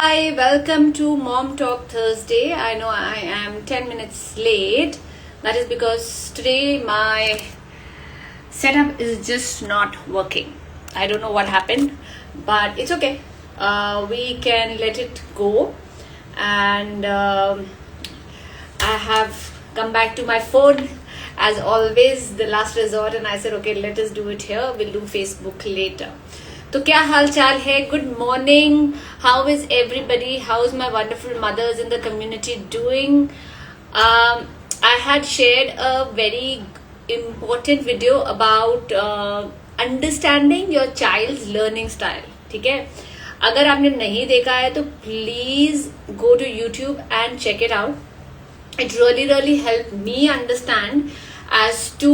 Hi, welcome to Mom Talk Thursday. I know I am 10 minutes late. That is because today my setup is just not working. I don't know what happened, but it's okay. We can let it go. And I have come back to my phone as always, the last resort, and I said, okay, let us do it here. We'll do Facebook later. तो क्या हाल चाल है? Good morning. How is everybody? How is my wonderful mothers in the community doing? I had shared a very important video about understanding your child's learning style. ठीक है? अगर आपने नहीं देखा है तो please go to YouTube and check it out. It really helped me understand as to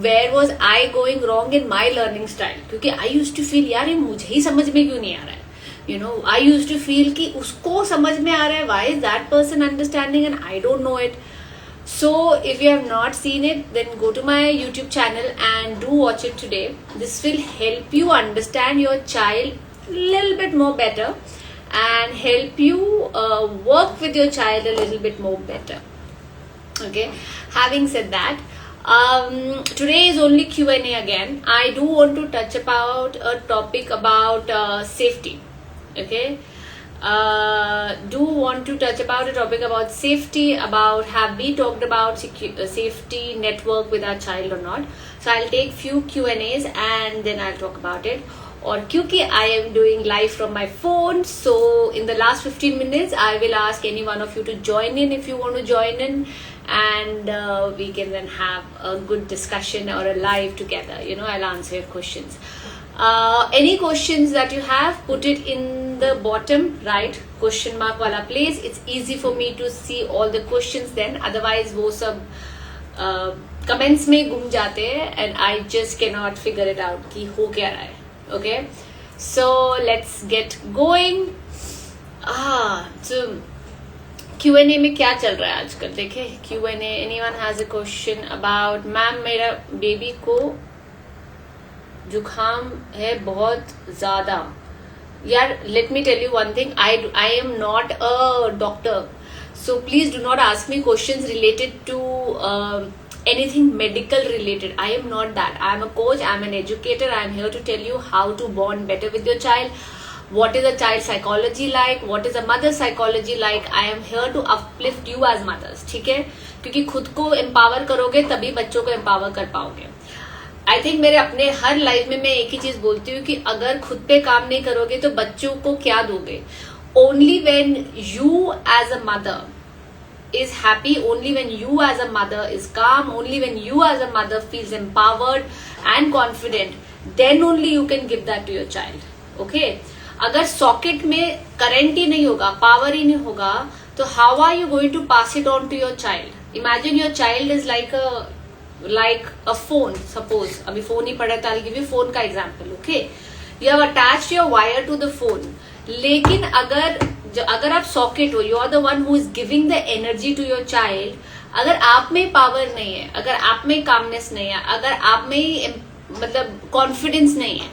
where was I going wrong in my learning style. क्योंकि I used to feel यार ये मुझे ही समझ में क्यों नहीं आ रहा है. You know, I used to feel कि उसको समझ में आ रहा है. Why is that person understanding and I don't know it? So if you have not seen it, then go to my YouTube channel and do watch it today. This will help you understand your child a little bit more better and help you work with your child a little bit more better. Okay, having said that, today is only Q&A again. I do want to touch about a topic about safety. Okay, do want to touch about a topic about safety, about have we talked about safety network with our child or not. So I'll take few Q&As and then I'll talk about it. Or क्योंकि I am doing live from my phone, so in the last 15 minutes I will ask any one of you to join in if you want to join in, and we can then have a good discussion or a live together. You know, I'll answer your questions. Any questions that you have, put it in the bottom right question mark wala place. It's easy for me to see all the questions then. Otherwise वो सब comments में गुम जाते हैं and I just cannot figure it out कि हो क्या रहा है. Okay, so let's get going. So Q&A में क्या चल रहा है आजकल? देखे Q&A. Anyone has a question about ma'am मेरा बेबी को जुखाम है बहुत ज़्यादा. यार, let me tell you one thing. I am not a doctor, so please do not ask me questions related to anything medical related. I am not that. I am a coach, I am an educator. I am here to tell you how to bond better with your child. What is a child psychology like? What is a mother psychology like? I am here to uplift you as mothers. ठीक है? क्योंकि खुद को empower करोगे तभी बच्चों को empower कर पाओगे. I think मेरे अपने हर लाइफ में मैं एक ही चीज बोलती हूँ कि अगर खुद पे काम नहीं करोगे तो बच्चों को क्या दोगे? Only when you as a mother is happy, only when you as a mother is calm, only when you as a mother feels empowered and confident, then only you can give that to your child. Okay, अगर socket में current ही नहीं होगा, power ही नहीं होगा, तो how are you going to pass it on to your child? Imagine your child is like a phone. Suppose अभी phone ही पड़ा था, I'll give you phone का example. Okay, you have attached your wire to the phone. लेकिन अगर आप socket हो, you are the one who is giving the energy to your child. अगर आप में पावर नहीं है, अगर आप में कामनेस नहीं है, अगर आप में मतलब कॉन्फिडेंस नहीं है,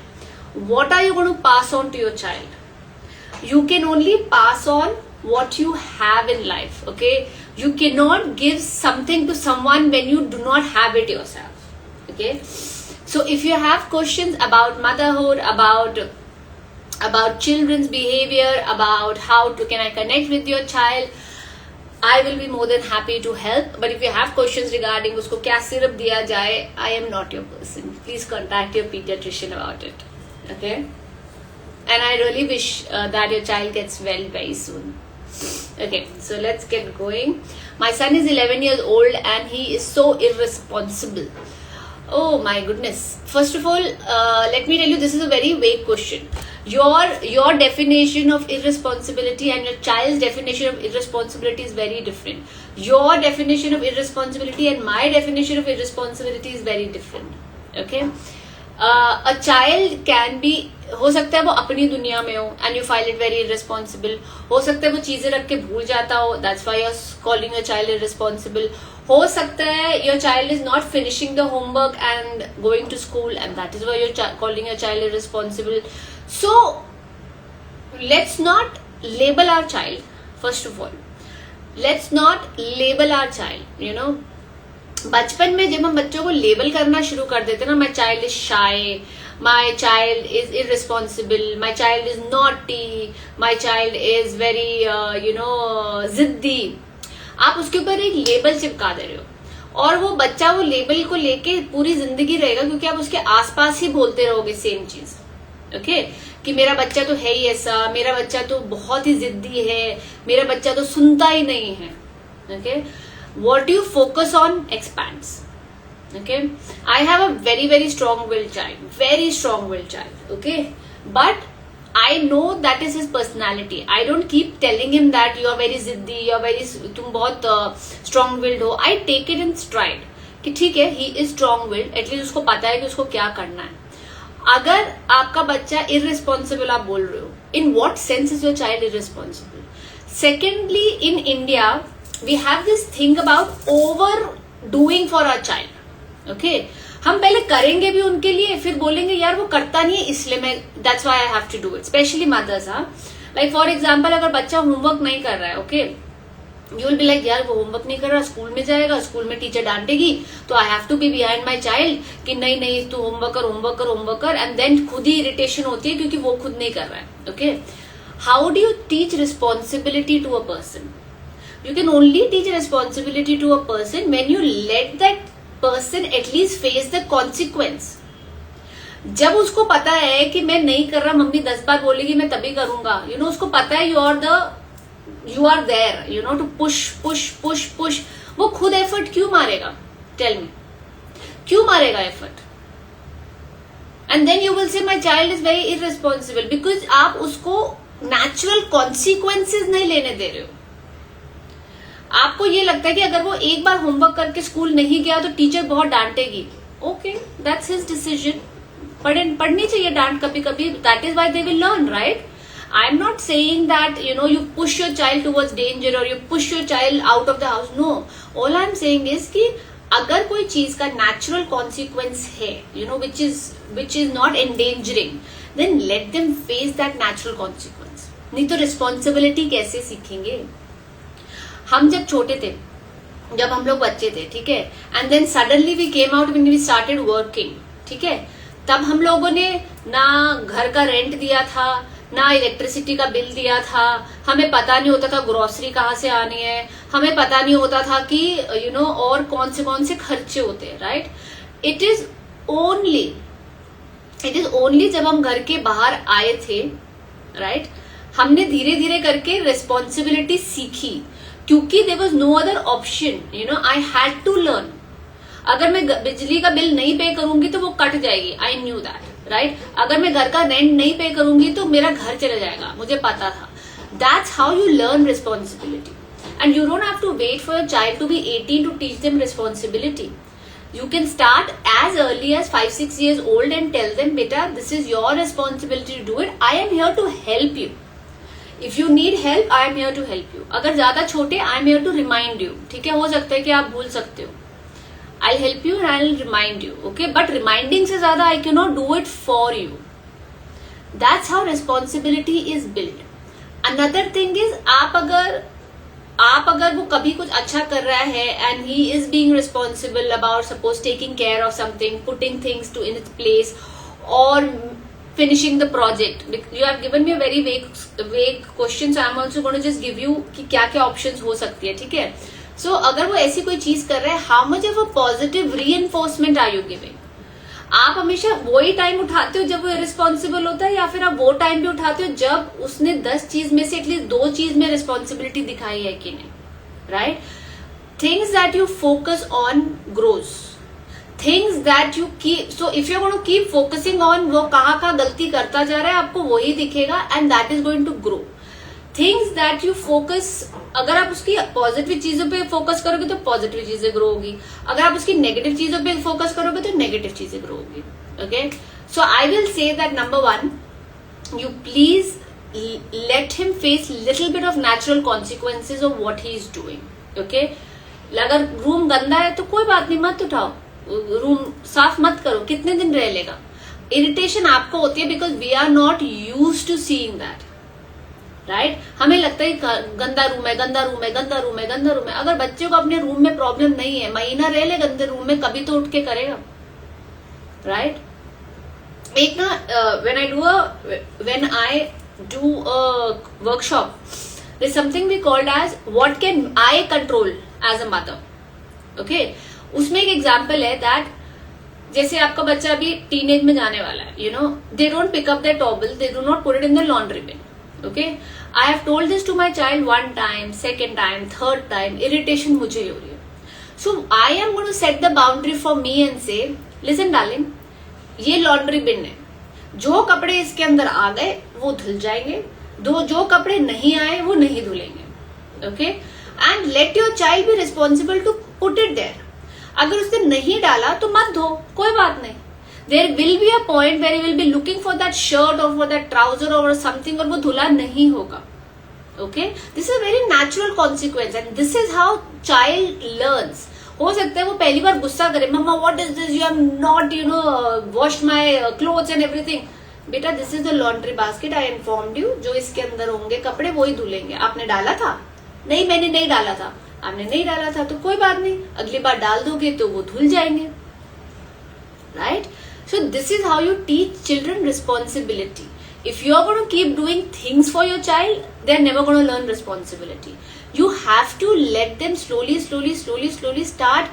what are you going to pass on to your child? You can only pass on what you have in life. Okay, you cannot give something to someone when you do not have it yourself. Okay, so if you have questions about motherhood, about children's behavior, about how can I connect with your child, I will be more than happy to help. But if you have questions regarding उसको क्या syrup दिया जाए, I am not your person. Please contact your pediatrician about it. Okay, and I really wish that your child gets well very soon. Okay, so let's get going. My son is 11 years old and he is so irresponsible. Oh my goodness. First of all, let me tell you, this is a very vague question. Your definition of irresponsibility and your child's definition of irresponsibility is very different. Your definition of irresponsibility and my definition of irresponsibility is very different. Okay, a child can be, हो सकता है वो अपनी दुनिया में हो and you find it very irresponsible. हो सकता है वो चीजें रख के भूल जाता हो, that's why you're calling your child irresponsible. हो सकता है your child is not finishing the homework and going to school and that is why you're calling your child irresponsible. So let's not label our child. First of all, let's not label our child. You know, बचपन में जब हम बच्चों को label करना शुरू कर देते ना, my child is shy, my child is irresponsible, my child is naughty, my child is very जिद्दी, आप उसके ऊपर एक लेबल चिपका दे रहे हो और वो बच्चा वो लेबल को लेके पूरी जिंदगी रहेगा, क्योंकि आप उसके आसपास ही बोलते रहोगे सेम चीज. ओके कि मेरा बच्चा तो है ही ऐसा, मेरा बच्चा तो बहुत ही जिद्दी है, मेरा बच्चा तो सुनता ही नहीं है. Okay, what you focus on expands. Okay, I have a very strong-willed child, very strong-willed child. Okay, but I know that is his personality. I don't keep telling him that you are very ziddy, you are very, तुम बहुत strong-willed हो. I take it in stride कि ठीक है, he is strong-willed. At least उसको पता है कि उसको क्या करना है. अगर आपका बच्चा irresponsible आप बोल रहे हो, in what sense is your child irresponsible? Secondly, in India we have this thing about overdoing for our child. Okay, हम पहले करेंगे भी उनके लिए, फिर बोलेंगे यार वो करता नहीं है इसलिए मैं, that's why I have to do it. Especially mothers, हाँ. Like for example, अगर बच्चा होमवर्क नहीं कर रहा है, okay, you will be like यार वो होमवर्क नहीं कर रहा, स्कूल में जाएगा, स्कूल में टीचर डांटेगी, तो I have to be behind my child कि नहीं नहीं तू होमवर्क कर, and then खुद ही इरिटेशन होती है क्योंकि वो खुद नहीं कर रहा है. Okay, how do you teach responsibility to a person? You can only teach responsibility to a person when you let that person at least face the consequence. जब उसको पता है कि मैं नहीं कर रहा, मम्मी 10 बार बोलेगी मैं तभी करूंगा, उसको पता है you are there, to push. वो खुद एफर्ट क्यों मारेगा? Tell me, क्यों मारेगा effort? And then you will say my child is very irresponsible because आप उसको natural consequences नहीं लेने दे रहे हो. आपको ये लगता है कि अगर वो एक बार होमवर्क करके स्कूल नहीं गया तो टीचर बहुत डांटेगी. Okay, that's his decision. पढ़नी चाहिए डांट कभी कभी. That is why they will learn, right? I am not saying that you push your child towards danger और you push your child out of the house. No, all I am saying is कि अगर कोई चीज का natural consequence है, which is not endangering, then let them face that natural consequence. नहीं तो responsibility कैसे सीखेंगे? हम जब छोटे थे, जब हम लोग बच्चे थे, ठीक है, and then suddenly we came out when we started working, ठीक है, तब हम लोगों ने ना घर का रेंट दिया था, ना इलेक्ट्रिसिटी का बिल दिया था, हमें पता नहीं होता था ग्रोसरी कहाँ से आनी है, हमें पता नहीं होता था कि और कौन से खर्चे होते हैं, राइट? इट इज ओनली जब हम घर के बाहर आए थे, राइट, हमने धीरे धीरे करके रिस्पॉन्सिबिलिटी सीखी, क्योंकि there was no other option. I had to learn. अगर मैं बिजली का बिल नहीं पे करूंगी तो वो कट जाएगी. I knew that, right? अगर मैं घर का रेंट नहीं पे करूंगी तो मेरा घर चला जाएगा, मुझे पता था. That's how you learn responsibility. And you don't have to wait for your child to be 18 to teach them responsibility. You can start as early as 5-6 years old and tell them, beta, this is your responsibility to do it. I am here to help you. If you need help, I am here to help you. अगर ज्यादा छोटे, I am here to remind you. ठीक है, हो सकता है कि आप भूल सकते हो. I'll help you and I'll remind you. Okay, but reminding से ज्यादा I cannot do it for you. That's how responsibility is built. Another thing is, आप अगर वो कभी कुछ अच्छा कर रहा है and he is being responsible about suppose taking care of something, putting things to in its place or finishing the project. You have given me a very vague question, so I am also going to just give you कि क्या क्या options हो सकती है, ठीक है? So अगर वो ऐसी कोई चीज कर रहा है, how much of a positive reinforcement are you giving? आप हमेशा वही टाइम उठाते हो जब वो इरिस्पॉन्सिबल होता है, या फिर आप वो टाइम भी उठाते हो जब उसने 10 चीज में से एटलीस्ट 2 चीज में रिस्पॉन्सिबिलिटी दिखाई है कि नहीं, right? Things that you focus on grows, things that you keep. So if you going to keep focusing on वो कहाँ गलती करता जा रहा है, आपको वही दिखेगा and that is going to grow. Things that you focus, अगर आप उसकी पॉजिटिव चीजों पे फोकस करोगे तो पॉजिटिव चीजें ग्रो होगी, अगर आप उसकी नेगेटिव चीजों पे फोकस करोगे तो नेगेटिव चीजें ग्रो होगी. Okay, so I will say that number 1, you please let him face little bit of natural consequences of what he is doing. Okay, अगर रूम गंदा है तो कोई बात नहीं, मत उठाओ, रूम साफ मत करो, कितने दिन रह लेगा. इरिटेशन आपको होती है because we are not used to seeing that. Right हमें लगता है गंदा रूम है, गंदा रूम है, गंदा रूम है, गंदा रूम है। अगर बच्चे को अपने रूम में प्रॉब्लम नहीं है, महीना रह ले गंदे रूम में, कभी तो उठ के करेगा, राइट। एक ना when I do a workshop, there is something we called as what can I control as a mother, okay. उसमें एक एग्जांपल है दैट जैसे आपका बच्चा अभी टीनेज में जाने वाला है, you know, they don't pick up their towel, they do not put it in the laundry bin, okay, I have told this to my child one time, second time, third time, irritation मुझे हो रही है, so I am going to set the boundary for me and say, listen darling, ये laundry बिन है, जो कपड़े इसके अंदर आ गए वो धुल जाएंगे, जो कपड़े नहीं आए वो नहीं धुलेंगे, okay, and let your child be responsible to put it there। अगर उसने नहीं डाला तो मत धो, कोई बात नहीं, there will be a point where you will be looking for that shirt or for that trouser or something और वो धुला नहीं होगा, okay, this is a very natural consequence and this is how child learns। हो सकता है वो पहली बार गुस्सा करे, मम्मा what is this, you have not, you know, washed my clothes and everything। बेटा this is the laundry basket, I informed you, जो इसके अंदर होंगे कपड़े वही धुलेंगे, आपने डाला था? नहीं, मैंने नहीं डाला था। आपने नहीं डाला था तो कोई बात नहीं, अगली बार डाल दोगे तो वो धुल जाएंगे, right. So this is how you teach children responsibility। If you are going to keep doing things for your child, they are never going to learn responsibility। You have to let them slowly start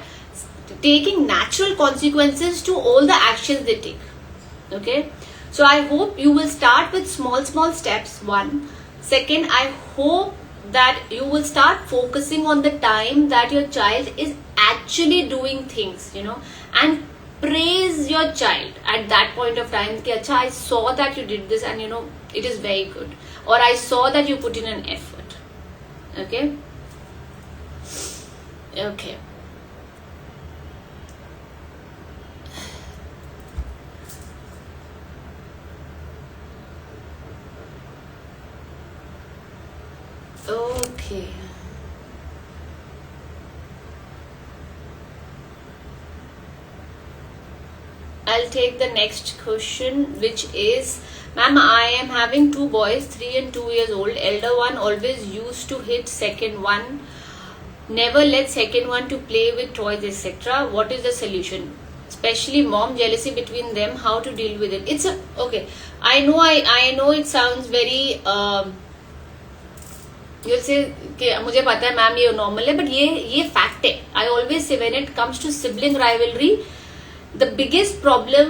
taking natural consequences to all the actions they take, okay। So I hope you will start with small steps, one. Second, I hope that you will start focusing on the time that your child is actually doing things, you know, and praise your child at that point of time कि अच्छा I saw that you did this and you know it is very good, or I saw that you put in an effort, okay, okay। Okay, I'll take the next question, which is, ma'am, I am having two boys, 3 and 2 years old. Elder one always used to hit second one, never let second one to play with toys, etc. What is the solution? Especially mom jealousy between them, how to deal with it? It's a okay, I know it sounds very you'll say कि मुझे पता है ma'am ये normal है, but ये fact है। I always say when it comes to sibling rivalry, the biggest problem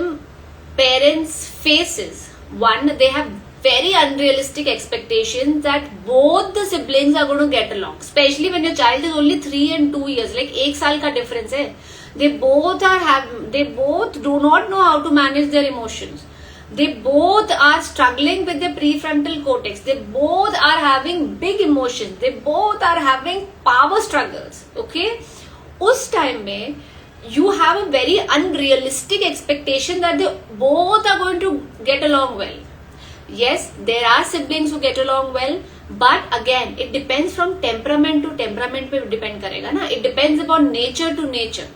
parents face is, one, they have very unrealistic expectations that both the siblings are going to get along, especially when your child is only 3 and 2 years, like 1 साल का difference है। they both do not know how to manage their emotions, they both are struggling with their prefrontal cortex, they both are having big emotions, they both are having power struggles, okay। उस time में you have a very unrealistic expectation that they both are going to get along well। yes, there are siblings who get along well, but again it depends from temperament to temperament पे depend करेगा ना, it depends upon nature to nature।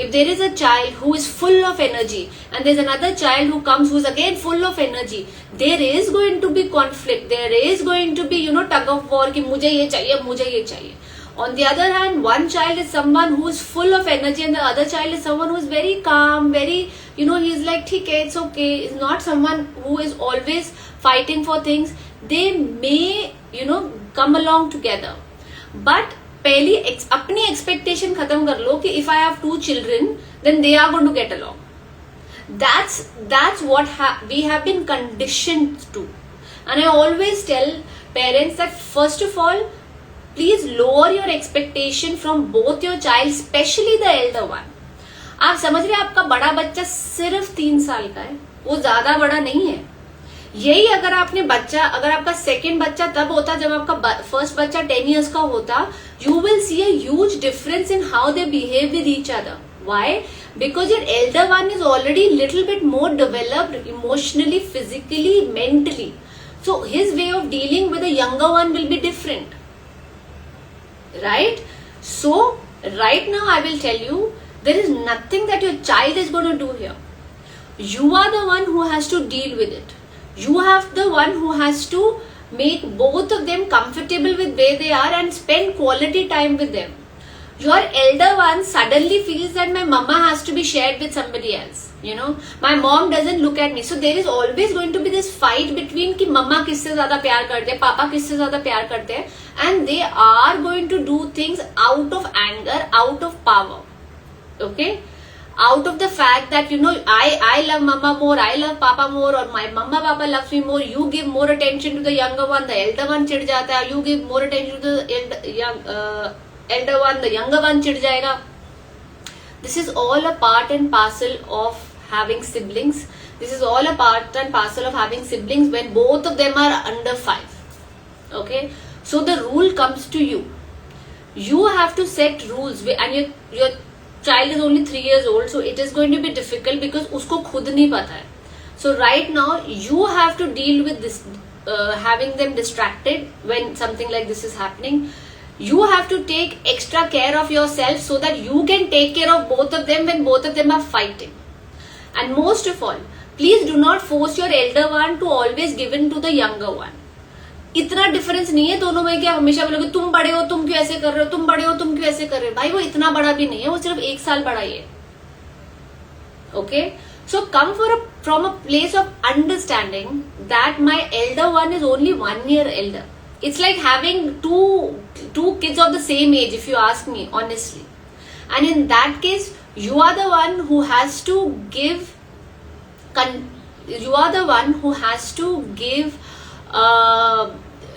if there is a child who is full of energy and there is another child who comes who is again full of energy, there is going to be conflict, there is going to be, you know, tug of war कि मुझे ये चाहिए, मुझे ये चाहिए। on the other hand, one child is someone who is full of energy and the other child is someone who is very calm, very, you know, he is like ठीक है, it's okay, is not someone who is always fighting for things। they may, you know, come along together, but पहली अपनी expectation खत्म कर लो कि if I have 2 children then they are going to get along। that's what we have been conditioned to, and I always tell parents that first of all, please lower your expectation from both your child, especially the elder one। आप समझ रहे हैं आपका बड़ा बच्चा सिर्फ 3 साल का है, वो ज्यादा बड़ा नहीं है। यही अगर आपका सेकेंड बच्चा तब होता जब आपका फर्स्ट बच्चा 10 years का होता, you will see a huge difference in how they behave with each other। why? because your elder one is already little bit more developed emotionally, physically, mentally, so his way of dealing with the younger one will be different, right? so right now I will tell you, there is nothing that your child is going to do here। you are the one who has to deal with it, you have the one who has to make both of them comfortable with where they are and spend quality time with them. Your elder one suddenly feels that my mama has to be shared with somebody else. My mom doesn't look at me. So there is always going to be this fight between कि मम्मा किससे ज़्यादा प्यार करते हैं, पापा किससे ज़्यादा प्यार करते हैं, and they are going to do things out of anger, out of power, okay, out of the fact that I love mama more, I love papa more, or my mama papa loves me more. You give more attention to the younger one, the elder one चिढ़ जाता है. You give more attention to the elder one, the younger one चिढ़ जाएगा. This is all a part and parcel of having siblings. This is all a part and parcel of having siblings when both of them are under 5. Okay, so the rule comes to you. You have to set rules, and your child is only 3 years old, so it is going to be difficult because उसको खुद नहीं पता है. So right now you have to deal with this, having them distracted when something like this is happening. You have to take extra care of yourself so that you can take care of both of them when both of them are fighting. And most of all, please do not force your elder one to always give in to the younger one. इतना difference नहीं है दोनों में कि आप हमेशा बोलोगे तुम बड़े हो तुम क्यों ऐसे कर रहे हो, तुम बड़े हो तुम क्यों ऐसे कर रहे हो. भाई वो इतना बड़ा भी नहीं है, वो सिर्फ 1 साल बड़ा ही है. Okay, so come from a place of understanding that my elder one is only 1 year elder. It's like having two kids of the same age, if you ask me honestly. And in that case, you are the one who has to give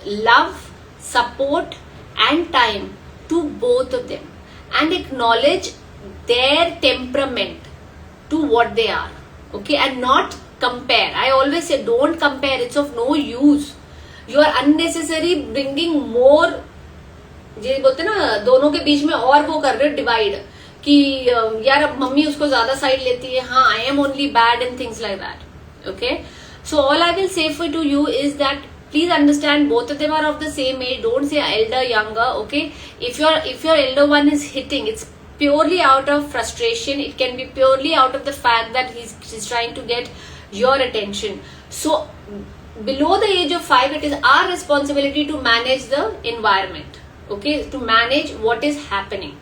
love, support and time to both of them, and acknowledge their temperament to what they are. Okay, and not compare. I always say don't compare, it's of no use. You are unnecessary bringing more, ये बोलते ना दोनों के बीच में और वो कर रहे हो डिवाइड कि यार अब मम्मी उसको ज्यादा साइड लेती है, हाँ I am only bad and things like that. Okay, so all I will say to you is that please understand both of them are of the same age. Don't say elder younger. Okay, if your elder one is hitting, it's purely out of frustration. It can be purely out of the fact that he's trying to get your attention. So below the age of 5, it is our responsibility to manage the environment, okay, to manage what is happening.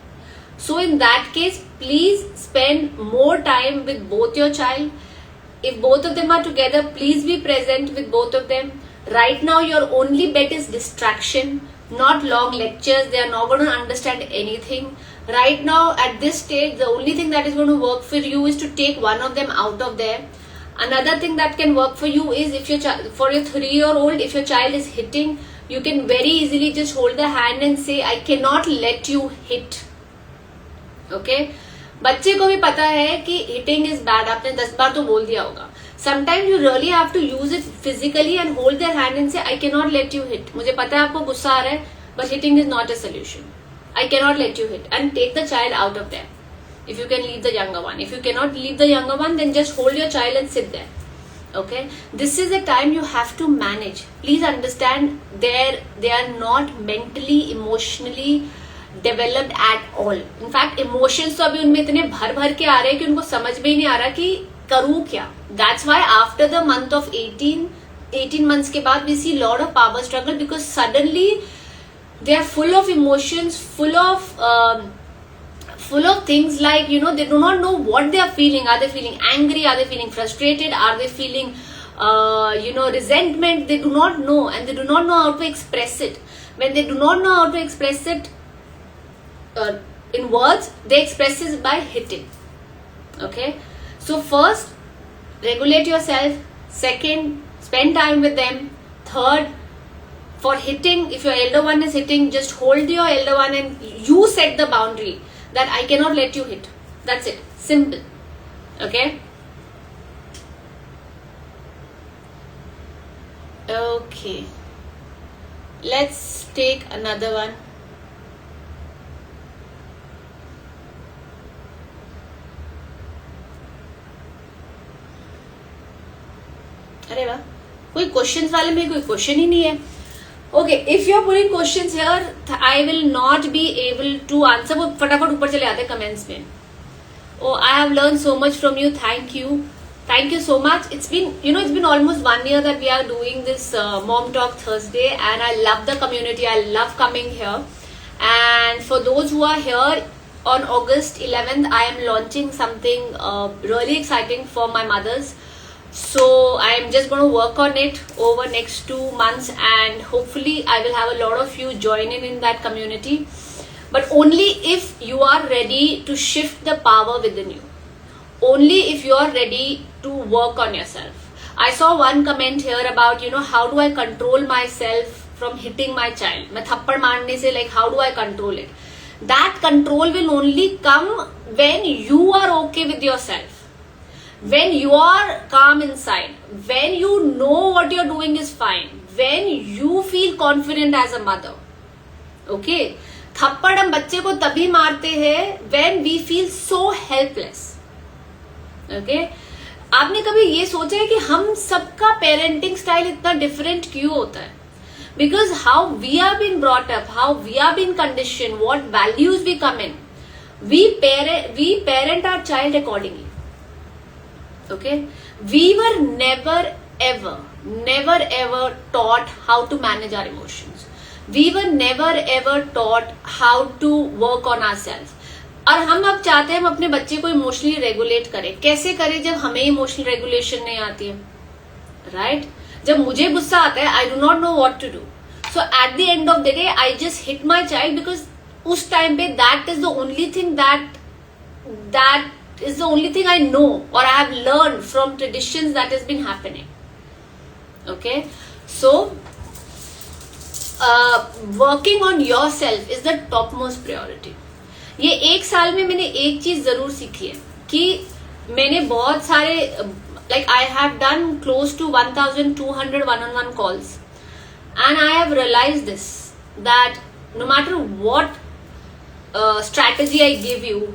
So in that case, please spend more time with both your child. If both of them are together, please be present with both of them. Right now your only bet is distraction, not long lectures. They are not going to understand anything. Right now at this stage, the only thing that is going to work for you is to take one of them out of there. Another thing that can work for you is if for your 3-year-old, if your child is hitting, you can very easily just hold the hand and say, I cannot let you hit. Okay? बच्चे को भी पता है कि hitting is bad. आपने 10 बार तो बोल दिया होगा. Sometimes you really have to use it physically and hold their hand and say, I cannot let you hit. मुझे पता है आपको गुस्सा आ रहा है, but hitting is not a solution. I cannot let you hit. And take the child out of there. If you can leave the younger one. If you cannot leave the younger one, then just hold your child and sit there. Okay? This is the time you have to manage. Please understand, they are not mentally, emotionally developed at all. In fact, emotions तो अभी उनमें इतने भर के आ रहे हैं कि उनको समझ में ही नहीं आ रहा कि करूँ क्या. That's why after the month of 18 months के बाद we see lot of power struggle, because suddenly they are full of emotions, full of things like, they do not know what they are feeling. Are they feeling angry? Are they feeling frustrated? Are they feeling, resentment? They do not know, and they do not know how to express it. When they do not know how to express it in words, they express it by hitting. Okay? So first, regulate yourself. Second, spend time with them. Third, for hitting, if your elder one is hitting, just hold your elder one and you set the boundary that I cannot let you hit. That's it. Simple. Okay? Okay. Let's take another one. अरे वाह, कोई questions वाले में कोई question ही नहीं है. Okay, if you are putting questions here, I will not be able to answer. वो फटाफट ऊपर चले आते हैं कमेंट्स में. Oh, I have learned so much from you. Thank you. Thank you so much. It's been almost 1 year that we are doing this Mom Talk Thursday, and I love the community. I love coming here. And for those who are here, on August 11th, I am launching something really exciting for my mothers. So I am just going to work on it over next 2 months, and hopefully I will have a lot of you join in that community. But only if you are ready to shift the power within you. Only if you are ready to work on yourself. I saw one comment here about, how do I control myself from hitting my child? मैं थप्पड़ मारने से, like, how do I control it? That control will only come when you are okay with yourself. When you are calm inside. When you know what you're doing is fine. When you feel confident as a mother. Okay? थप्पड़ हम बच्चे को तभी मारते हैं when we feel so helpless. Okay आपने कभी ये सोचा है कि हम सबका पेरेंटिंग स्टाइल इतना डिफरेंट क्यों होता है? Because how we are been brought up, how we are been condition, what values we come in, we parent our child accordingly. Okay, we were never ever taught how to manage our emotions. We were never ever taught how to work on ourselves. और हम अब चाहते हैं हम अपने बच्चे को emotionally regulate करें. कैसे करें जब हमें इमोशनल रेगुलेशन नहीं आती है, राइट? जब मुझे गुस्सा आता है, I do not know what to do. So at the end of the day I just hit my child, because उस टाइम पे that is the only thing that is the only thing I know, और I have learn from traditions that is been happening. Okay, so working on your self is the top most priority. ये 1 साल में मैंने एक चीज जरूर सीखी है कि मैंने बहुत सारे, like I have done close to 1200 one-on-one calls, and I have realized this, that no matter what strategy I give you,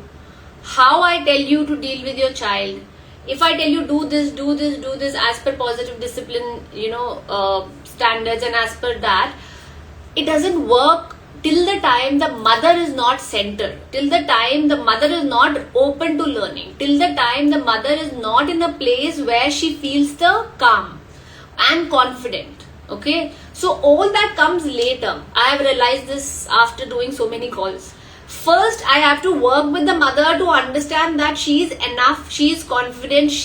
how I tell you to deal with your child, if I tell you do this as per positive discipline, standards, and as per that, it doesn't work till the time the mother is not centered, till the time the mother is not open to learning, till the time the mother is not in a place where she feels the calm and confident. Okay, so all that comes later. I have realized this after doing so many calls. First I have to work with the mother to understand that she is enough, she is confident,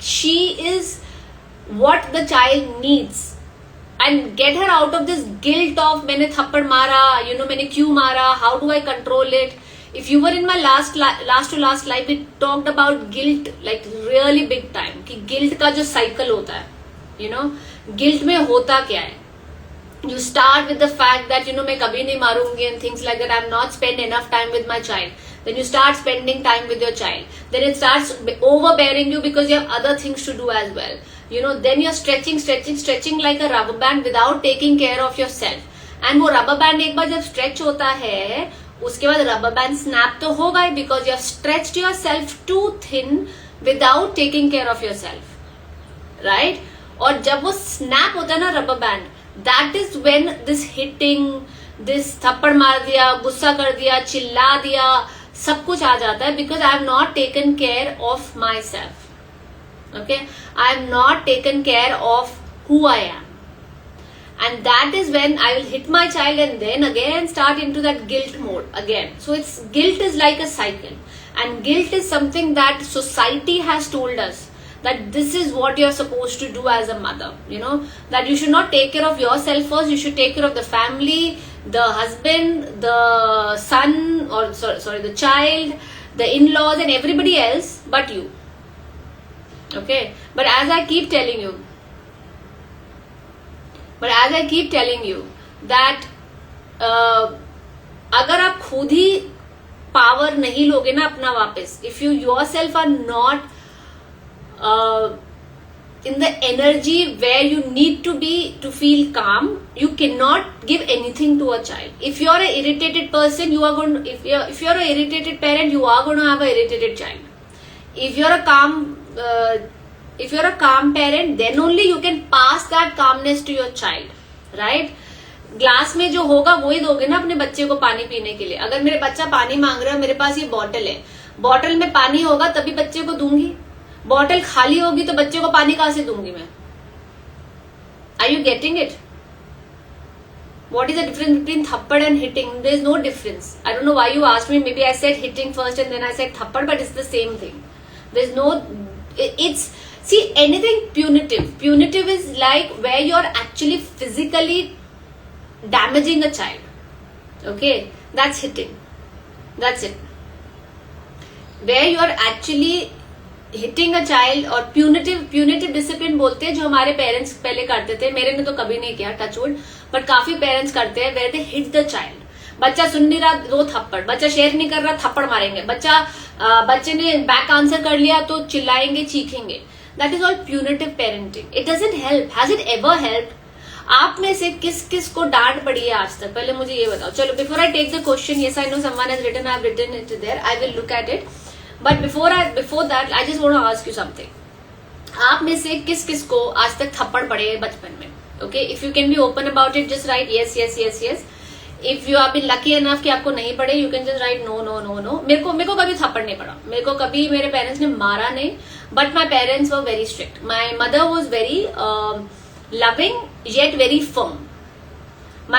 she is what the child needs, and get her out of this guilt of मैंने थप्पड़ मारा, मैंने क्यों मारा, how do I control it. If you were in my last to last live, we talked about guilt like really big time, कि guilt का जो cycle होता है, guilt में होता क्या है. You start with the fact that मैं कभी नहीं मारूंगी and things like that. I'm not spend enough time with my child. Then you start spending time with your child. Then it starts overbearing you because you have other things to do as well. Then you're stretching like a rubber band without taking care of yourself. And वो rubber band एक बार जब stretch होता है, उसके बाद rubber band snap तो होगा ही, because you have stretched yourself too thin without taking care of yourself, right? और जब वो snap होता है ना rubber band, that is when this hitting, this थप्पड़ मार दिया, गुस्सा कर दिया, चिल्ला दिया, सब कुछ आ जाता है, because I have not taken care of myself. Okay, I have not taken care of who I am, and that is when I will hit my child and then again start into that guilt mode again. So guilt is like a cycle, and guilt is something that society has told us that this is what you're supposed to do as a mother, that you should not take care of yourself first, you should take care of the family, the husband, the son, or sorry, the child, the in-laws, and everybody else but you. Okay, but as I keep telling you that अगर आप खुद ही power नहीं लोगे ना अपना वापस, if you yourself are not in the energy where you need to be to feel calm, you cannot give anything to a child. If you are an irritated person, you are going to, if you are an irritated parent, you are going to have an irritated child. If you are a calm parent, then only you can pass that calmness to your child, right? Glass में जो होगा वो ही दोगे ना अपने बच्चे को पानी पीने के लिए. अगर मेरे बच्चा पानी मांग रहा है, मेरे पास ये बॉटल है, बॉटल में पानी होगा तभी बच्चे को दूंगी. बॉटल खाली होगी तो बच्चे को पानी कहां से दूंगी मैं? Are you getting it? What is the difference between thappad and hitting? There is no difference. I don't know why you asked me. Maybe I said hitting first and then I said thappad, but it's the same thing. There's no, it's, see, anything punitive. Punitive is like where you're actually physically damaging a child. Okay? That's hitting. That's it. Where you're actually hitting a child और punitive discipline बोलते हैं, जो हमारे parents पहले करते थे. मेरे ने तो कभी नहीं किया, टचवुड, बट काफी पेरेंट्स करते हैं where they hit the child. बच्चा सुन नहीं रहा, दो थप्पड़. बच्चा शेयर नहीं कर रहा, थप्पड़ मारेंगे. बच्चे ने बैक आंसर कर लिया तो चिल्लाएंगे, चीखेंगे. That is all punitive parenting. It doesn't help. Has it ever help? आप में से किस किस को डांट पड़ी है आज तक? पहले मुझे ये बताओ. चलो, before I take the question, yes I know someone has written, I have written it there, I will look at it. But before that, I just want to ask you something. आप में से किस किस को आज तक थप्पड़ पड़े हैं बचपन में? Okay, if you can be open about it, just write yes, yes, yes, yes. If you have been lucky enough कि आपको नहीं पड़े, you can just write no, no, no, no. मेरे को कभी थप्पड़ नहीं पड़ा. मेरे को कभी मेरे पेरेंट्स ने मारा नहीं. But my parents were very strict. My mother was very loving yet very firm.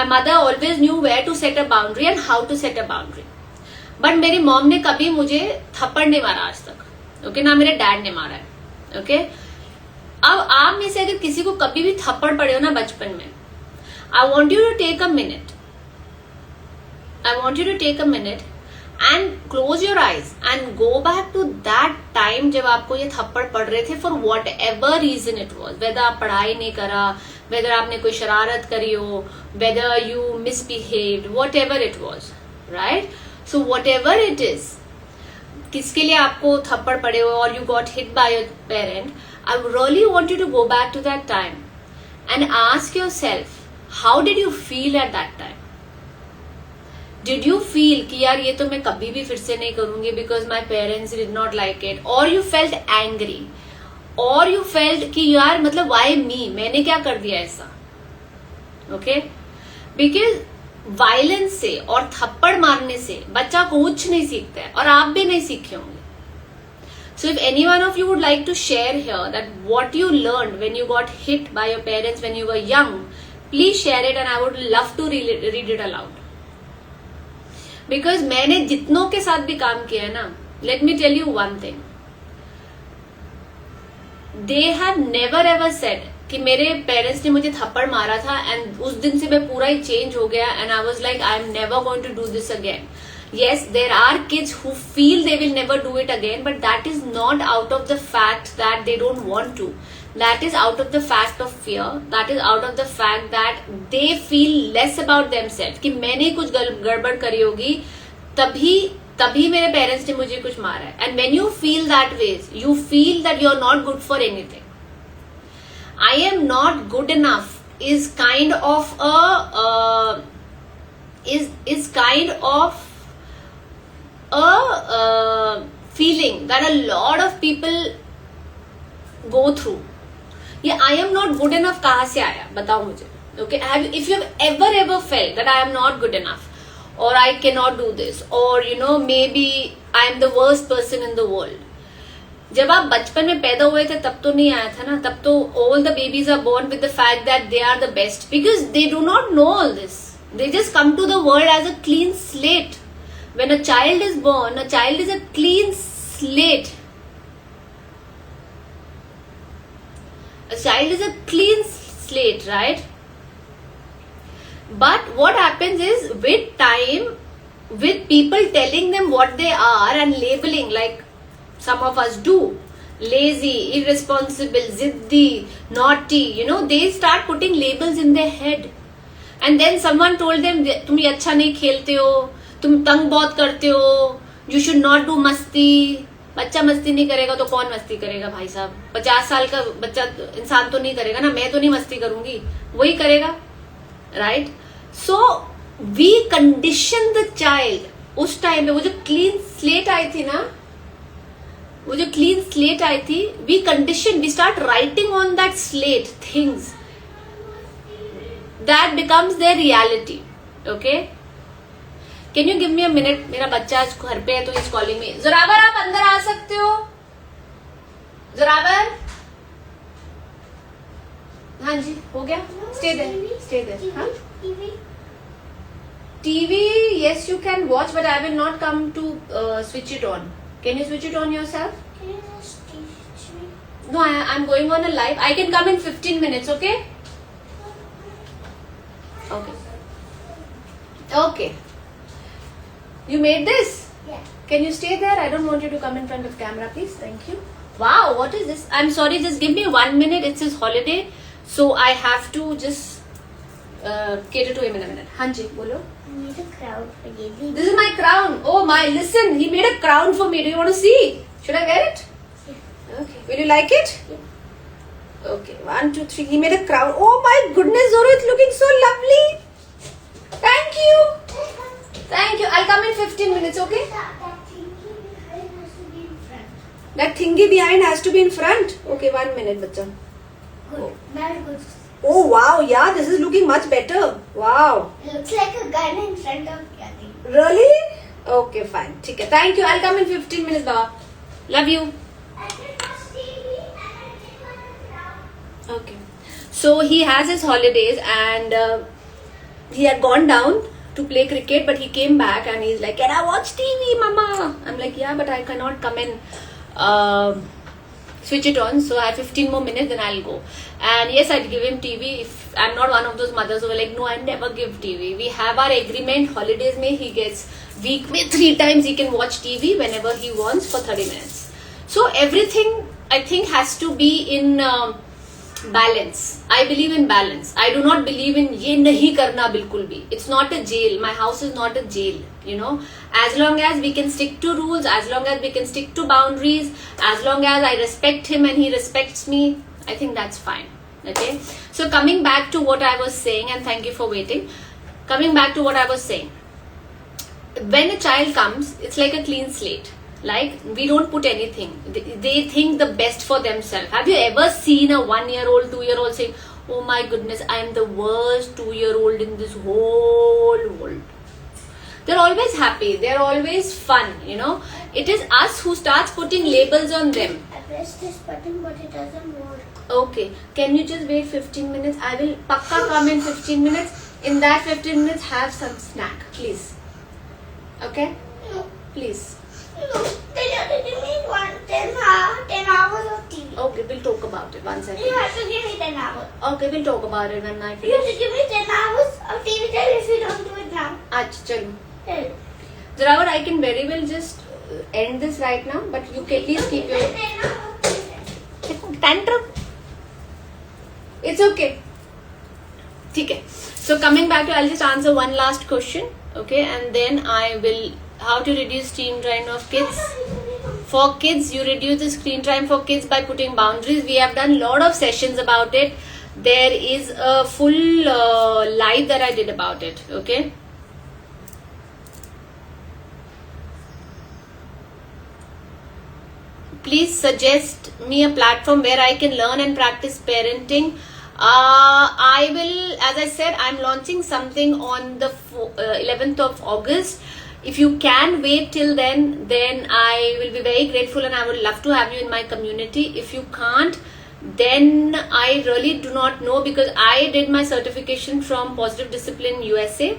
My mother always knew where to set a boundary and how to set a boundary. But मेरी mom ने कभी मुझे थप्पड़ नहीं मारा आज तक. Okay, ना मेरे डैड ने मारा है. ओके, अब आप में से अगर किसी को कभी भी थप्पड़ पड़े हो ना बचपन में, I want you to take a minute. I want you to take a minute and close your eyes and go back to that time जब आपको ये थप्पड़ पड़ रहे थे, for whatever reason it was. Whether आप पढ़ाई नहीं करा, वेदर आपने कोई शरारत करी हो, whether you misbehaved, what ever it was, right? So whatever it is, किसके लिए आपको थप्पड़ पड़े हो और you got hit by your parent, I really want you to go back to that time and ask yourself, how did you feel at that time? Did you feel कि यार ये तो मैं कभी भी फिर से नहीं करूंगी because my parents did not like it, or you felt angry, or you felt कि यार मतलब why me, मैंने क्या कर दिया ऐसा? Okay, because वायलेंस से और थप्पड़ मारने से बच्चा कुछ नहीं सीखता है, और आप भी नहीं सीखे होंगे. So if any one of you would like to share here that what you learn when you got hit by your parents when you were young, please share it and I would love to read it aloud. Because मैंने जितनों के साथ भी काम किया है ना, let me tell you one thing, they have never ever said कि मेरे पेरेंट्स ने मुझे थप्पड़ मारा था एंड उस दिन से मैं पूरा ही चेंज हो गया and I was like I am never going to do this again. Yes, there are kids who feel they will never do it again, but that is not out of the fact that they don't want to. That is out of the fact of fear. That is out of the fact that they feel less about themselves. कि मैंने कुछ गड़बड़ करी होगी तभी मेरे parents ने मुझे कुछ मारा है. And when you feel that way, you feel that you're not good for anything. I am not good enough is kind of a feeling that a lot of people go through. ये I am not good enough कहाँ से आया, बताओ मुझे. Okay, if you have ever felt that I am not good enough, or I cannot do this, or you know maybe I am the worst person in the world. जब आप बचपन में पैदा हुए थे तब तो नहीं आया था ना. तब तो all the babies are born with the fact that they are the best, because they do not know all this. They just come to the world as a clean slate. When a child is born, a child is a clean slate. A child is a clean slate, right? But what happens is, with time, with people telling them what they are and labeling, like some of us do, lazy, irresponsible, ziddi, naughty, you know, they start putting labels in their head. And then someone told them, तुम ये अच्छा नहीं खेलते हो, तुम तंग बहुत करते हो, you should not do मस्ती. बच्चा मस्ती नहीं करेगा तो कौन मस्ती करेगा भाई साहब? 50 साल का बच्चा इंसान तो नहीं करेगा ना. मैं तो नहीं मस्ती करूंगी, वही करेगा, right? So we condition the child. उस टाइम में वो जो क्लीन स्लेट आई थी ना, we condition, we start writing on that slate things that becomes their reality. Okay, can you give me a minute? मेरा बच्चा आज घर पे है तो इस कॉलिंग में. जोरावर, आप अंदर आ सकते हो? Zoravar? हाँ जी, हो गया? Stay there. हाँ? TV, yes, you can watch, but I will not come to switch it on. Can you switch it on yourself? Can you just teach me? No, I'm going on a live. I can come in 15 minutes, okay? Okay. You made this? Yeah. Can you stay there? I don't want you to come in front of camera, please. Thank you. Wow, what is this? I'm sorry, just give me 1 minute. It's his holiday. So I have to just cater to him in a minute. Hanji, bolo. I made a crown for you. This is my crown. Oh my, listen. He made a crown for me. Do you want to see? Should I wear it? Yeah. Okay. Will you like it? Yeah. Okay. 1, 2, 3. He made a crown. Oh my goodness, Zoro, it's looking so lovely. Thank you. Thank you. I'll come in 15 minutes, okay? That thingy behind has to be in front. That thingy behind has to be in front? Okay, 1 minute, bacha. Good. Very good. Oh wow, yeah, this is looking much better. Wow. It looks like a gun in front of Kathy. Really? Okay, fine. ठीक है. Thank you. I'll come in 15 minutes, Baba. Love you. Okay. So he has his holidays and he had gone down to play cricket, but he came back and he's like, "Can I watch TV, Mama?" I'm like, "Yeah, but I cannot come in." Switch it on, so I have 15 more minutes, then I'll go. And yes, I'd give him TV. If I'm not one of those mothers who are like, no, I never give TV. We have our agreement. Holidays mein he gets week mein 3 times he can watch TV whenever he wants for 30 minutes. So everything I think has to be in balance. I believe in balance. I do not believe in ye nahi karna bilkul bhi. It's not a jail. My house is not a jail. You know, as long as we can stick to rules, as long as we can stick to boundaries, as long as I respect him and he respects me, I think that's fine. Okay. So coming back to what I was saying, and thank you for waiting. Coming back to what I was saying. When a child comes, it's like a clean slate. Like, we don't put anything. They think the best for themselves. Have you ever seen a 1-year-old, 2-year-old saying, "Oh my goodness, I am the worst 2-year-old in this whole world"? They're always happy. They're always fun, you know. It is us who starts putting labels on them. I pressed this button, but it doesn't work. Okay, can you just wait 15 minutes? I will pakka come in 15 minutes. In that 15 minutes, have some snack, please. Okay? No. Please. No. Then you have to give me 10 hours of TV. Okay, we'll talk about it. 1 second. You have to give me 10 hours. Okay, we'll talk about it when I You have finish. to give me 10 hours of TV time if you don't do it now. Achha, chalo. Hey. Zoravar, I can very well just end this right now, but you can please keep your 10 hours. tantrum. It's okay. Okay. So coming back to, I'll just answer one last question. Okay, and then I will. How to reduce screen time of kids? For kids, you reduce the screen time for kids by putting boundaries. We have done a lot of sessions about it. There is a full live that I did about it. Okay. Please suggest me a platform where I can learn and practice parenting. I will, as I said, I'm launching something on the 11th of August. If you can wait till then I will be very grateful and I would love to have you in my community. If you can't, then I really do not know, because I did my certification from Positive Discipline USA.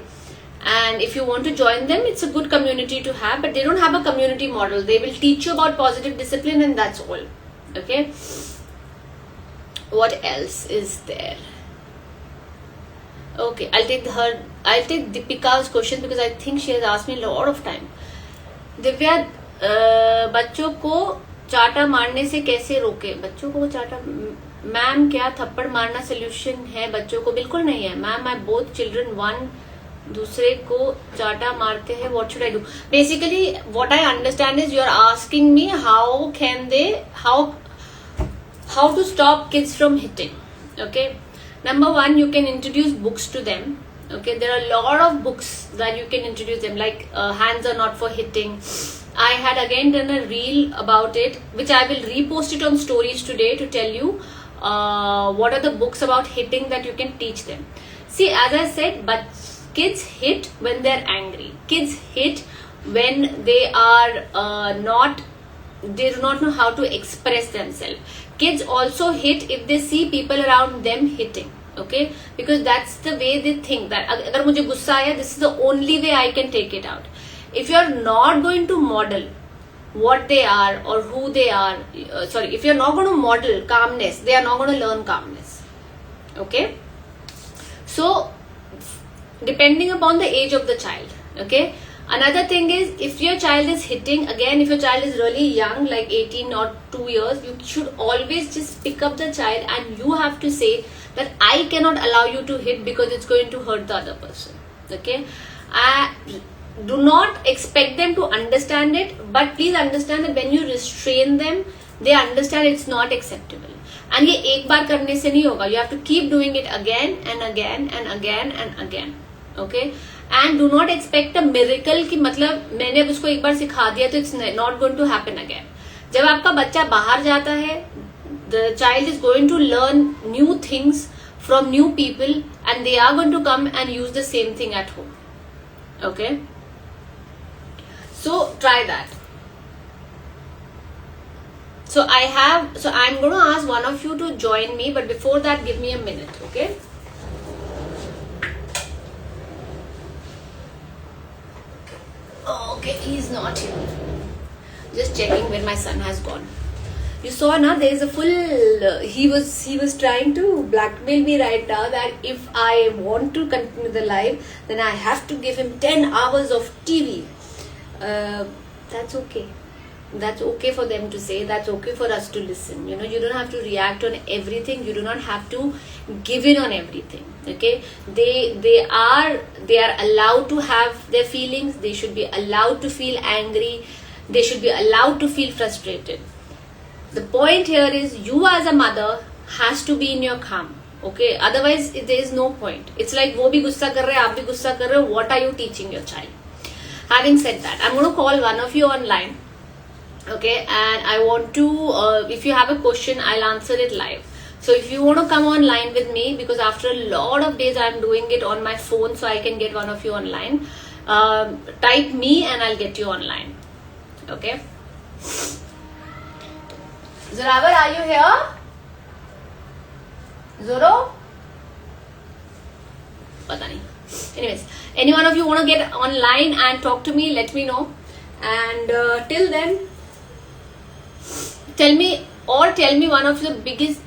And if you want to join them, it's a good community to have, but they don't have a community model. They will teach you about positive discipline and that's all. Okay. What else is there? Okay, I'll take Deepika's question because I think she has asked me a lot of time. Divya, बच्चों को चाटा मारने से कैसे रोके? बच्चों को चाटा, मैम क्या थप्पड़ मारना सोल्यूशन है बच्चों को? बिल्कुल नहीं है ma'am. My both children one दूसरे को चाटा मारते हैं. What should I do? Basically what I understand is you are asking me how can they how to stop kids from hitting. Okay, number one, you can introduce books to them. Okay, there are a lot of books that you can introduce them, like Hands Are Not for Hitting. I had again done a reel about it, which I will repost it on stories today to tell you what are the books about hitting that you can teach them. See, as I said, but kids hit when they're angry. Kids hit when they are not they do not know how to express themselves. Kids also hit if they see people around them hitting. Okay, because that's the way they think that agar mujhe gussa aaya, this is the only way I can take it out. If you are not going to model what they are or who they are, if you're not going to model calmness, they are not going to learn calmness. Okay, so depending upon the age of the child. Okay, another thing is, if your child is hitting, again, if your child is really young, like 18 or 2 years, you should always just pick up the child and you have to say that I cannot allow you to hit because it's going to hurt the other person. Okay, do not expect them to understand it, but please understand that when you restrain them, they understand it's not acceptable. And ये एक बार करने से नहीं होगा. You have to keep doing it again and again and again and again. Okay, and do not expect a miracle कि मतलब मैंने अब उसको एक बार सिखा दिया तो it's not going to happen again. जब आपका बच्चा बाहर जाता है, the child is going to learn new things from new people and they are going to come and use the same thing at home. Okay, so try that. So I'm going to ask one of you to join me, but before that give me a minute. Okay, okay, he's not here. Just checking where my son has gone. You saw now, there is a full he was trying to blackmail me right now that if I want to continue the live, then I have to give him 10 hours of TV. That's okay. That's okay for them to say. That's okay for us to listen. You know, you don't have to react on everything. You do not have to give in on everything. Okay, they are allowed to have their feelings. They should be allowed to feel angry. They should be allowed to feel frustrated. The point here is, you as a mother has to be in your calm. Okay, otherwise there is no point. It's like वो भी गुस्सा कर रहे हैं, आप भी गुस्सा कर रहे हो. What are you teaching your child? Having said that, I'm going to call one of you online. Okay, and I want to, if you have a question, I'll answer it live. So if you want to come online with me, because after a lot of days I'm doing it on my phone, so I can get one of you online, type me and I'll get you online. Okay, Zoravar, are you here? Zoro? Pata nahi. Anyways, any one of you want to get online and talk to me, let me know. And till then, tell me one of the biggest,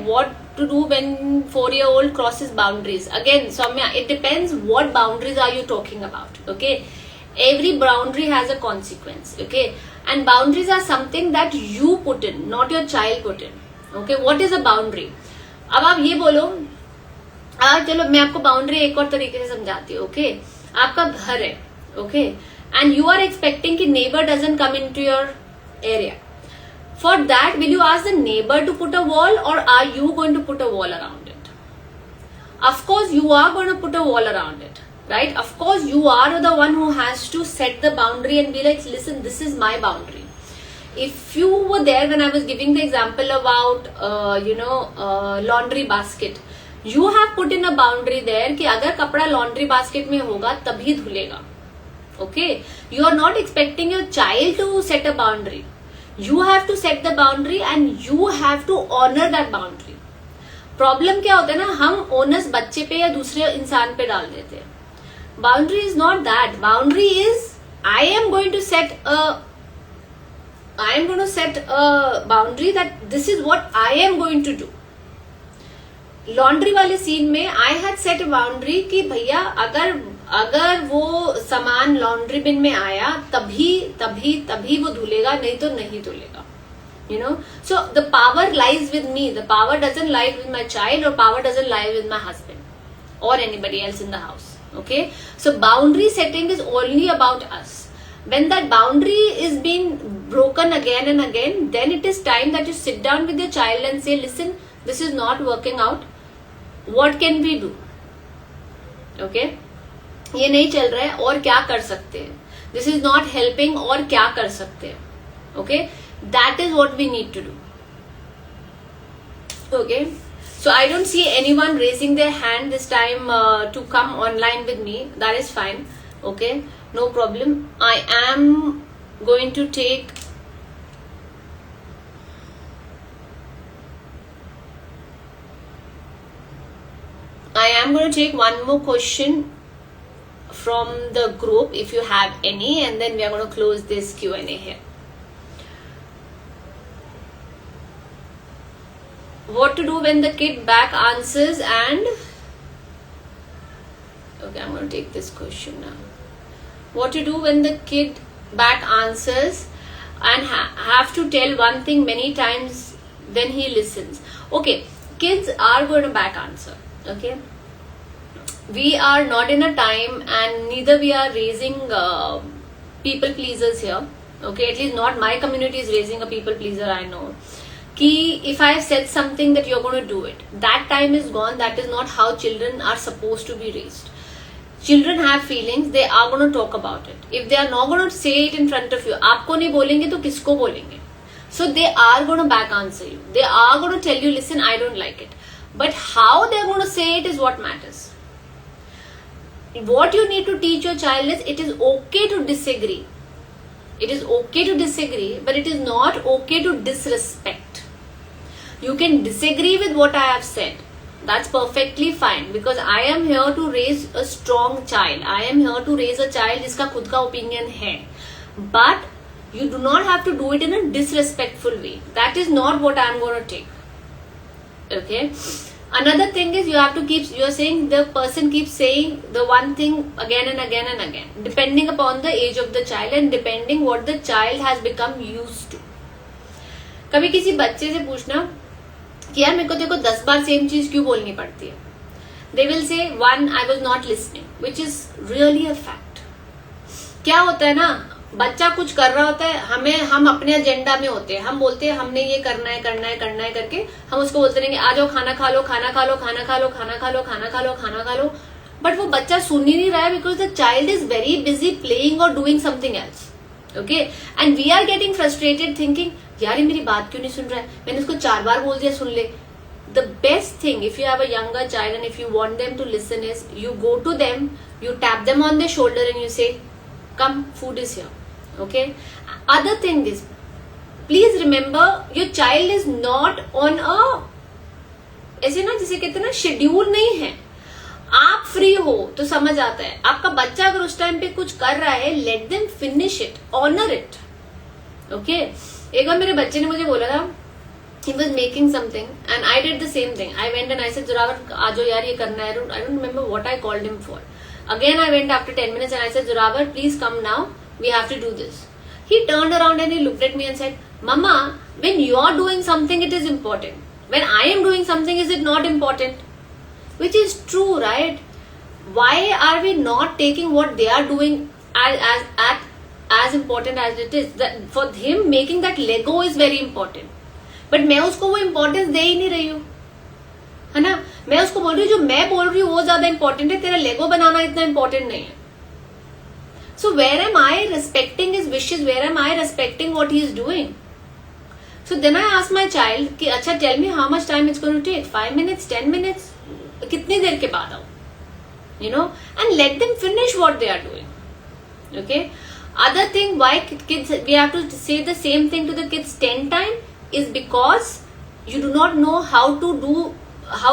what to do when 4-year-old crosses boundaries. Again, Soumya, it depends what boundaries are you talking about. Okay, every boundary has a consequence. Okay, and boundaries are something that you put in, not your child put in. Okay, what is a boundary? अब आप ये बोलो, चलो मैं आपको boundary एक और तरीके से समझाती हूँ. ओके, आपका घर है. Okay, and you are expecting कि neighbor doesn't come into your area. For that, will you ask the neighbor to put a wall, or are you going to put a wall around it? Of course, you are going to put a wall around it, right? Of course, you are the one who has to set the boundary and be like, listen, this is my boundary. If you were there when I was giving the example about, laundry basket, you have put in a boundary there कि अगर कपड़ा laundry basket में होगा तभी धुलेगा. Okay, you are not expecting your child to set a boundary. You have to set the boundary and you have to honor that boundary. Problem क्या होता है ना, हम onus बच्चे पे या दूसरे इंसान पे डाल देते हैं. Boundary is not that. Boundary is, I am going to set a boundary that this is what I am going to do. Laundry वाले सीन में आई हैड सेट बाउंड्री कि भैया अगर वो सामान लॉन्ड्री बिन में आया तभी वो धुलेगा, नहीं तो नहीं धुलेगा. You know, so the power lies with me. The power doesn't lie with my child, or power doesn't lie with my husband or anybody else in the house. Okay, so boundary setting is only about us. When that boundary is being broken again and again, then it is time that you sit down with your child and say, listen, this is not working out. What can we do? Okay, ये नहीं चल रहा है और क्या कर सकते हैं. This is not helping और क्या कर सकते हैं. Okay, that is what we need to do. Okay, so I don't see anyone raising their hand this time to come online with me. That is fine. Okay, no problem. I am going to take one more question from the group if you have any, and then we are going to close this Q&A here. What to do when the kid back answers and okay, I'm going to take this question now. What to do when the kid back answers and have to tell one thing many times when he listens. Okay, kids are going to back answer. Okay, we are not in a time and neither we are raising people pleasers here. Okay, at least not my community is raising a people pleaser. I know ki if I have said something that you're going to do it, that time is gone. That is not how children are supposed to be raised. Children have feelings, they are going to talk about it. If they are not going to say it in front of you, आपको नहीं बोलेंगे तो किसको बोलेंगे? So they are going to back answer you. They are going to tell you, listen, I don't like it. But how they are going to say it is what matters. What you need to teach your child is it is okay to disagree. It is okay to disagree, but it is not okay to disrespect. You can disagree with what I have said. That's perfectly fine because I am here to raise a strong child. I am here to raise a child जिसका खुद का opinion है. But you do not have to do it in a disrespectful way. That is not what I am going to take. Okay. Another thing is you have to keep, you are saying the person keeps saying the one thing again and again and again, depending upon the age of the child and depending what the child has become used to. कभी किसी बच्चे से पूछना कि यार मेरे को देखो 10 बार सेम चीज क्यों बोलनी पड़ती है. They will say one, I was not listening, which is really a fact. क्या होता है ना, बच्चा कुछ कर रहा होता है, हम अपने एजेंडा में होते हैं, हम बोलते हैं हमने ये करना है करके हम उसको बोलते रहेंगे आ जाओ खाना खा लो बट वो बच्चा सुन ही नहीं रहा है because the child is very busy playing और doing something else. Okay, and we are getting frustrated thinking यार ये मेरी बात क्यों नहीं सुन रहा है, मैंने उसको 4 बार बोल दिया, सुन ले. The best thing if you have a younger child and if you want them to listen is you go to them, you tap them on their shoulder and you say come, food is here. Okay, other thing is please remember your child is not on a ऐसे ना जिसे कहते हैं ना schedule नहीं है. आप free हो तो समझ आता है. आपका बच्चा अगर उस टाइम पे कुछ कर रहा है, let them finish it, honour it. Okay, एक बार मेरे बच्चे ने मुझे बोला था he was making something and I did the same thing. I went and I said Zorawar aajo yaar ye karna hai. I don't remember what I called him for. Again I went after 10 minutes and I said Zorawar please come now, we have to do this. He turned around and he looked at me and said Mama, when you are doing something it is important, when I am doing something is it not important? Which is true, right? Why are we not taking what they are doing as important as it is? That for him making that Lego is very important. But मैं उसको वो importance दे ही नहीं रही हूँ, है ना. मैं उसको बोल रही हूँ जो मैं बोल रही हूँ वो ज्यादा इंपॉर्टेंट है, तेरा लेगो बनाना इतना इंपॉर्टेंट नहीं है. So where am I respecting his wishes, where am I respecting what he is doing. So then I ask my child कि अच्छा tell me how much time it's going to take, 5 minutes 10 minutes, कितनी देर के बाद आओ, you know, and let them finish what they are doing. Okay, other thing why kids we have to say the same thing to the kids 10 times is because you do not know how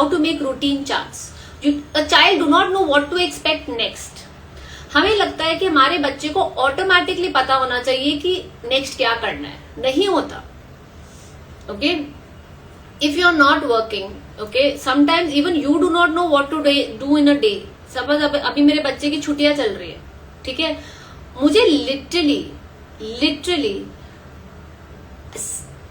to make routine charts. A child do not know what to expect next. हमें लगता है कि हमारे बच्चे को automatically पता होना चाहिए कि नेक्स्ट क्या करना है. नहीं होता. Okay, if you are not working, okay, sometimes even you do not know what to do in a day. Suppose अभी मेरे बच्चे की छुट्टियां चल रही है, ठीक है, मुझे लिटरली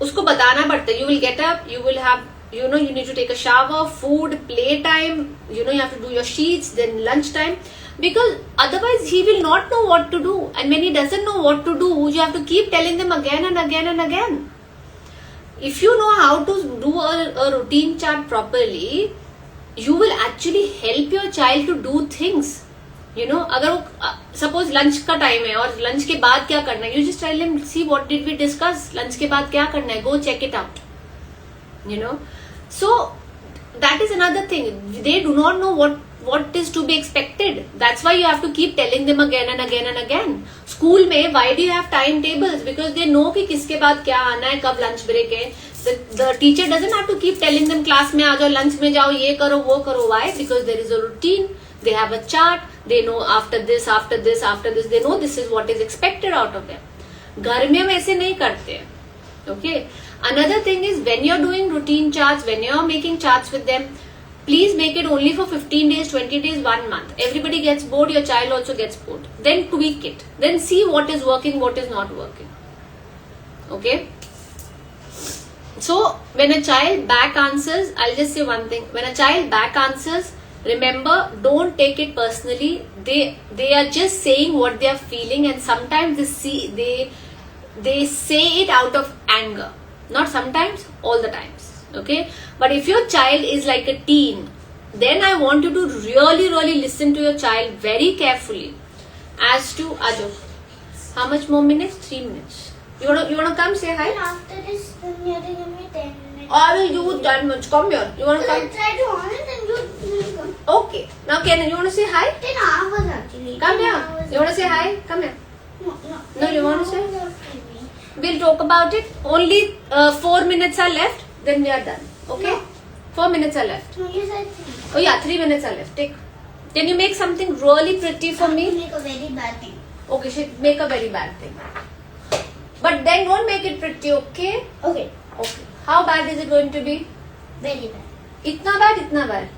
उसको बताना पड़ता है. You will get up, you will have, you know, you need to take a shower, food, play time, you know, you have to do your sheets, then lunch time, because otherwise he will not know what to do. And when he doesn't know what to do, you have to keep telling them again and again and again. If you know how to do a routine chart properly, you will actually help your child to do things. You know, अगर वो suppose lunch का time है और lunch के बाद क्या करना है, you just tell him see what did we discuss, lunch के बाद क्या करना है, go check it out, you know. So that is another thing, they do not know what is to be expected. That's why you have to keep telling them again and again and again. School में why do you have timetables? Because they know कि किसके बाद क्या आना है, कब lunch break है. The teacher doesn't have to keep telling them class में आ जाओ, lunch में जाओ, ये करो वो करो. Why? Because there is a routine. They have a chart. They know after this, after this, after this. They know this is what is expected out of them. घर में हम ऐसे नहीं करते हैं. Okay. Another thing is when you're doing routine charts, when you're making charts with them, please make it only for 15 days, 20 days, 1 month. Everybody gets bored, your child also gets bored. Then tweak it. Then see what is working, what is not working. Okay? So, when a child back answers, I'll just say one thing. When a child back answers, remember, don't take it personally. They are just saying what they are feeling, and sometimes they say it out of anger. Not sometimes, all the times. Okay? But if your child is like a teen, then I want you to really listen to your child very carefully as to Ajo. How much more minutes? 3 minutes. You wanna come say hi? And after this, then you have to give me 10 minutes. I will do that much. Come here. You wanna come? I'll try to on it and you come. Okay. Now Kenan, you wanna say hi? 10 hours actually. Come 10 here. hours. You wanna say hi? Come here. No, you wanna say? 10 hours of TV. We'll talk about it. Only 4 minutes are left. Then we are done. Okay? No. 4 minutes are left. No, you said 3. Oh yeah, 3 minutes are left. Take. Can you make something really pretty for You me? make a very bad thing. Okay, she make a very bad thing. But then don't make it pretty, okay? Okay. Okay. How bad is it going to be? Very bad. Itna bad, itna bad.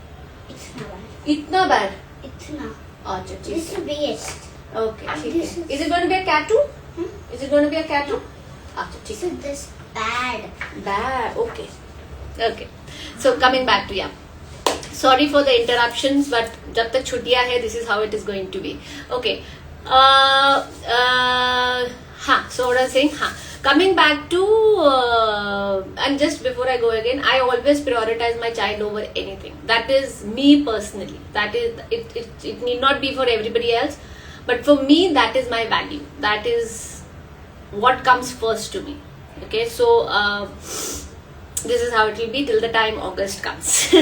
It's not bad. Itna bad. It's not. अच्छा ठीक This है. is best. Okay, And ठीक this है. is- Is it going to be a tattoo? Hmm? Is it going to be a tattoo? अच्छा ठीक This है. is this bad. Bad. Okay. Okay. So coming back to yeah. Sorry for the interruptions, but जब तक छुट्टियां है, this is how it is going to be. Okay. हाँ. So what I was saying, हाँ. Coming back to and just before I go again, I always prioritize my child over anything. That is me personally. That is it need not be for everybody else, but for me that is my value. That is what comes first to me. Okay, so this is how it will be till the time August comes.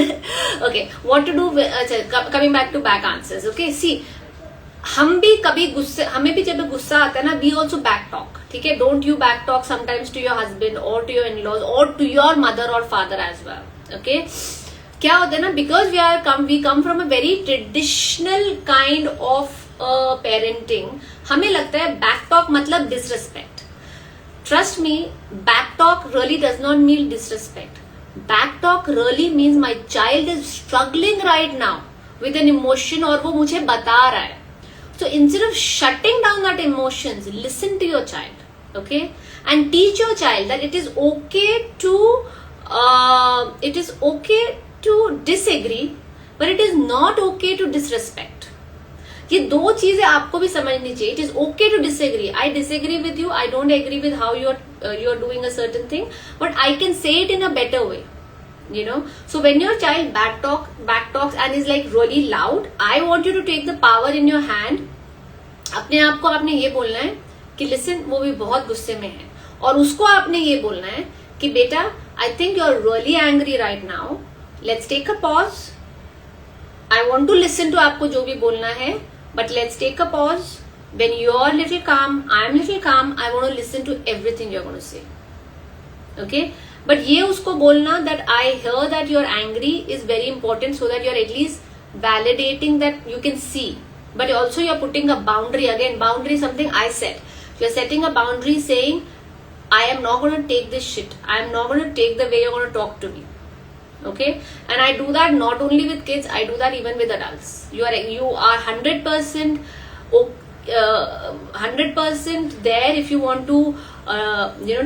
Okay, what to do with, coming back to back answers. Okay, see, हम भी कभी गुस्से, हमें भी जब गुस्सा आता है ना, we also back talk. ठीक है, don't you back talk sometimes to your husband or to your in-laws or to your mother or father as well. Okay, क्या होता है ना, because we come from a very traditional kind of parenting, हमें लगता है back talk मतलब disrespect. Trust me, back talk really does not mean disrespect. Back talk really means my child is struggling right now with an emotion और वो मुझे बता रहा है. So instead of shutting down that emotions, listen to your child, okay, and teach your child that it is okay to disagree, but it is not okay to disrespect. ये दो चीजें आपको भी समझनी चाहिए. It is okay to disagree. I disagree with you. I don't agree with how you're doing a certain thing, but I can say it in a better way. You know, so when your child back talks and is like really loud, I want you to take the power in your hand. अपने आप को आपने ये बोलना है कि listen, वो भी बहुत गुस्से में है, और उसको आपने ये बोलना है कि बेटा, I think you're really angry right now. Let's take a pause. I want to listen to आपको जो भी बोलना है, but let's take a pause. When you're little calm, I'm little calm. I want to listen to everything you're going to say. Okay? But ये उसको बोलना that I hear that you're angry is very important, so that you're at least validating that you can see. But also you're putting a boundary. Again, boundary is something I set. You're setting a boundary saying, I am not going to take this shit. I am not going to take the way you're going to talk to me. Okay? And I do that not only with kids, I do that even with adults. You are 100% 100% there if you want to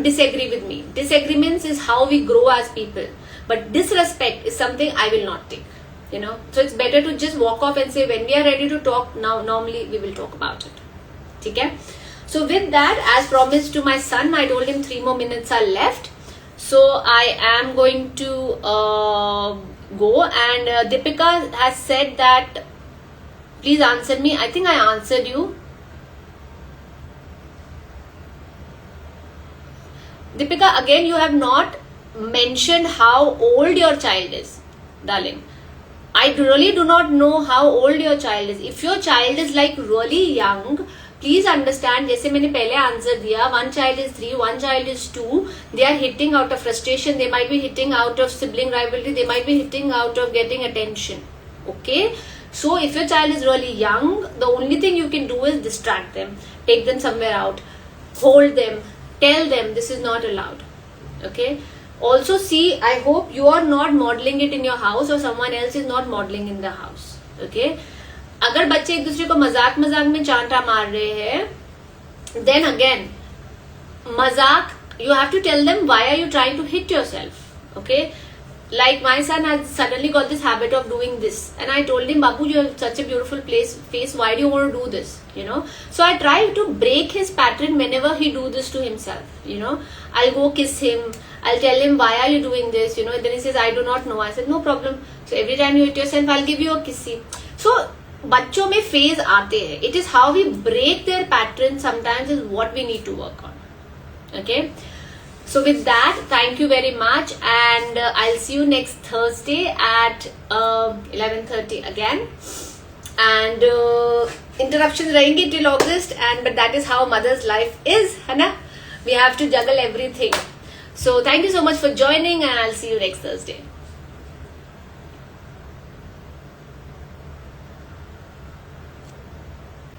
disagree with me. Disagreements is how we grow as people, but disrespect is something I will not take. So it's better to just walk off and say, when we are ready to talk, now normally we will talk about it. Okay? So with that, as promised to my son, I told him 3 more minutes are left, so I am going to go. And Deepika has said that please answer me. I think I answered you. Deepika, again, you have not mentioned how old your child is, darling. I really do not know how old your child is. If your child is like really young, please understand, जैसे मैंने पहले answer दिया, one child is 3, one child is 2, they are hitting out of frustration, they might be hitting out of sibling rivalry, they might be hitting out of getting attention. Okay, so if your child is really young, the only thing you can do is distract them, take them somewhere out, hold them, tell them this is not allowed. Okay, also see, I hope you are not modeling it in your house or someone else is not modeling in the house. Okay, अगर बच्चे एक दूसरे को मजाक मजाक में चांटा मार रहे हैं, then again मजाक, you have to tell them why are you trying to hit yourself. Okay, like my son has suddenly got this habit of doing this, and I told him, Babu, you have such a beautiful face, why do you want to do this, you know? So I try to break his pattern whenever he do this to himself, you know. I'll go kiss him, I'll tell him, why are you doing this, you know. Then he says, I do not know. I said, no problem, so every time you hit yourself, I'll give you a kissy. So बच्चों में phase आते हैं. It is how we break their pattern sometimes is what we need to work on. Okay, so with that, thank you very much, and I'll see you next Thursday at 11:30 again. And interruptions रहेंगी till August, and but that is how mother's life is, है ना? We have to juggle everything. So thank you so much for joining, and I'll see you next Thursday.